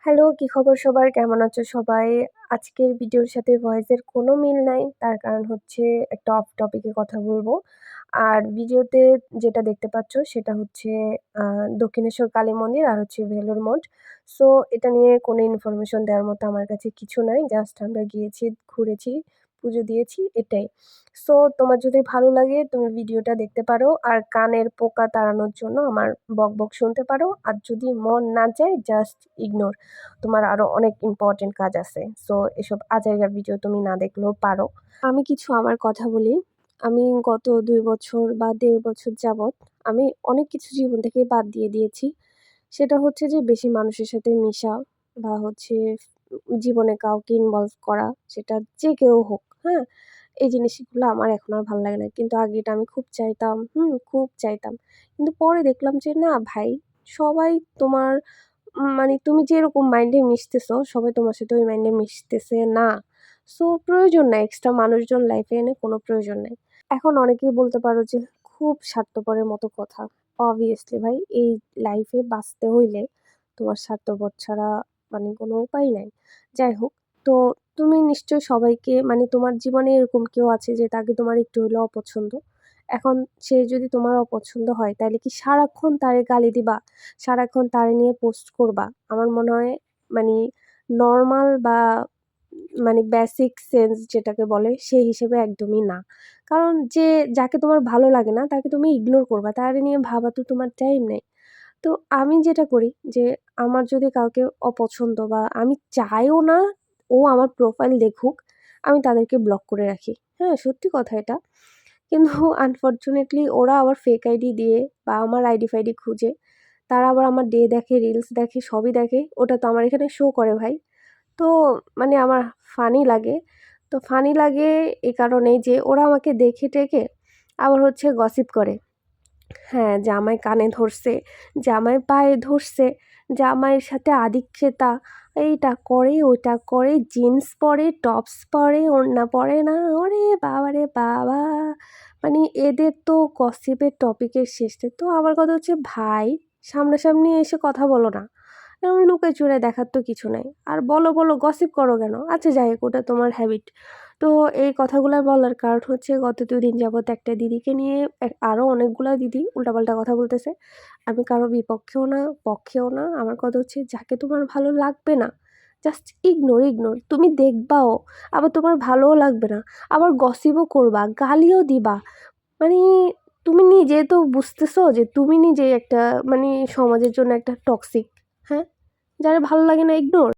Hello, কি খবর সবার? কেমন আছো সবাই? আজকের ভিডিওর সাথে ভয়েসের কোনো মিল নাই। তার কারণ হচ্ছে একটা অফ টপিকে কথা বলবো। আর ভিডিওতে যেটা দেখতে পাচ্ছ সেটা হচ্ছে আ দক্ষিণেশ্বর কালী মন্দির আর হচ্ছে ভেলোর মঠ। সো এটা নিয়ে কোনো ইনফরমেশন দেওয়ার মতো আমার কাছে কিছু নাই। জাস্ট আমরা গিয়েছি, ঘুরেছি, পুজো দিয়েছি এটাই। সো তোমার যদি ভালো লাগে তুমি ভিডিওটা দেখতে পারো। আর কানের পোকা তাড়ানোর জন্য আমার বকবক শুনতে পারো। আর যদি মন না চায় জাস্ট ইগনোর। তোমার আরো অনেক ইম্পোর্টেন্ট কাজ আছে। সো এসব আজাইরা ভিডিও তুমি না দেখলেও পারো। আমি কিছু আমার কথা বলি। আমি গত ২ বছর বা ১.৫ বছর যাবৎ আমি অনেক কিছু জীবন থেকে বাদ দিয়ে দিয়েছি। সেটা হচ্ছে যে বেশি মানুষের সাথে মিশা বা হচ্ছে জীবনে কাউকে ইনভলভ করা, সেটা যে কেউ হোক, হ্যাঁ? এই জিনিসগুলো আমার এখন আর ভাল লাগে না। কিন্তু আগে এটা আমি খুব চাইতাম, খুব চাইতাম। কিন্তু পরে দেখলাম যে না ভাই, সবাই তোমার মানে তুমি যেরকম মাইন্ডে মিশতেছো, সবাই তোমার সাথে ওই মাইন্ডে মিশতেছে না। সো প্রয়োজন নাই এক্সট্রা মানুষজন লাইফে এনে কোনো প্রয়োজন নাই। এখন অনেকেই বলতে পারো যে খুব স্বার্থপরের মতো কথা। অবভিয়াসলি ভাই এই লাইফে বাঁচতে হইলে তোমার স্বার্থপর ছাড়া মানে কোনো উপায় নাই। যাই হোক, তো তুমি নিশ্চয়ই সবাইকে মানে তোমার জীবনে এরকম কেউ আছে যে তাকে তোমার একটু হইলেও অপছন্দ। এখন সে যদি তোমার অপছন্দ হয় তাইলে কি সারাক্ষণ তারে গালি দিবা? সারাক্ষণ তারে নিয়ে পোস্ট করবা? আমার মনে হয় মানি নরমাল বা মানে বেসিক সেন্স যেটাকে বলে সেই হিসেবে একদমই না। কারণ যাকে তোমার ভালো লাগে না তাকে তুমি ইগনোর করবা। তারে নিয়ে ভাবা তো তোমার টাইম নেই। তো আমি যেটা করি যে আমার যদি কাউকে অপছন্দ বা আমি চাইও না ও আমার প্রোফাইল দেখুক, আমি তাদেরকে ব্লক করে রাখি। হ্যাঁ, সত্যি কথা এটা। কিন্তু আনফরচুনেটলি ওরা আবার ফেক আইডি দিয়ে বা আমার আইডি-ফাইডি খুঁজে তারা আবার আমার ডে দেখে, রিলস দেখে, সবই দেখে। ওটা তো আমার এখানে শো করে ভাই। তো মানে আমার ফানি লাগে। তো ফানি লাগে এই কারণেই যে ওরা আমাকে দেখে-টেখে আবার হচ্ছে গসিপ করে। হ্যাঁ, জামাই কানে ধরছে, জামাই পায়ে ধরছে, জামাইয়ের সাথে আদিক্ষেতা, এইটা করে, ওইটা করে, জিন্স পরে, টপস পরে, ওড়না পরে না। ওরে বাবারে বাবা! মানে এদের তো গসিপের টপিকের শেষ নেই। তো আমার কথা হচ্ছে ভাই, সামনাসামনি এসে কথা বলো না। এরকম লুকাচুরে দেখার তো কিছু নাই। আর বলো, গসিপ করো কেন? আচ্ছা যাই হোক, ওটা তোমার হ্যাবিট। তো এই কথাগুলা বলার কারণ হচ্ছে গত ২ দিন যাবৎ একটা দিদিকে নিয়ে আরও অনেকগুলা দিদি উল্টাপাল্টা কথা বলতেছে। আমি কারো বিপক্ষেও না, পক্ষেও না। আমার কথা হচ্ছে যাকে তোমার ভালো লাগবে না, জাস্ট ইগনোর। তুমি দেখবাও, আবার তোমার ভালোও লাগবে না। আবার গসিপও করবা, গালিও দিবা। মানে তুমি নিজে তো বুঝতেছো যে তুমি নিজেই একটা মানে সমাজের জন্য একটা টক্সিক, হ্যাঁ? যারে ভালো লাগে না ইগনোর।